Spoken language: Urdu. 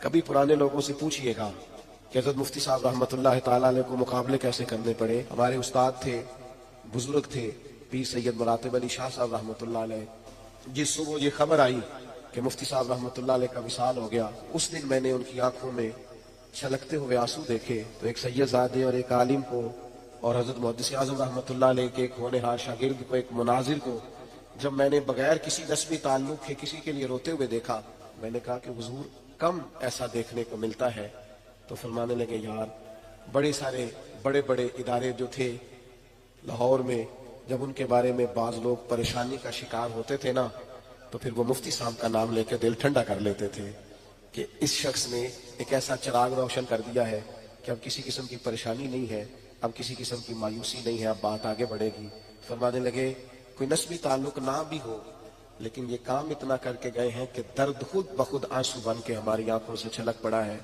کبھی پرانے لوگوں سے پوچھئے گا کہ حضرت مفتی صاحب رحمۃ اللہ تعالیٰ علیہ کو مقابلے کیسے کرنے پڑے. ہمارے استاد تھے، بزرگ تھے، پیر سید مراتب علی شاہ صاحب رحمۃ اللہ علیہ. جس صبح یہ خبر آئی کہ مفتی صاحب رحمۃ اللہ علیہ کا وصال ہو گیا، اس دن میں نے ان کی آنکھوں میں چھلکتے ہوئے آنسو دیکھے. تو ایک سید زادے اور ایک عالم کو اور حضرت محدث اعظم رحمۃ اللہ علیہ کے ایک ہونہار شاگرد کو، ایک مناظر کو جب میں نے بغیر کسی نسبی تعلق کے کسی کے لیے روتے ہوئے دیکھا، میں نے کہا کہ حضور کم ایسا دیکھنے کو ملتا ہے. تو فرمانے لگے یار بڑے سارے بڑے بڑے ادارے جو تھے لاہور میں، جب ان کے بارے میں بعض لوگ پریشانی کا شکار ہوتے تھے نا، تو پھر وہ مفتی صاحب کا نام لے کے دل ٹھنڈا کر لیتے تھے کہ اس شخص نے ایک ایسا چراغ روشن کر دیا ہے کہ اب کسی قسم کی پریشانی نہیں ہے، اب کسی قسم کی مایوسی نہیں ہے، اب بات آگے بڑھے گی. فرمانے لگے کوئی نسبی تعلق نہ بھی ہو، لیکن یہ کام اتنا کر کے گئے ہیں کہ درد خود بخود آنسو بن کے ہماری آنکھوں سے چھلک پڑا ہے.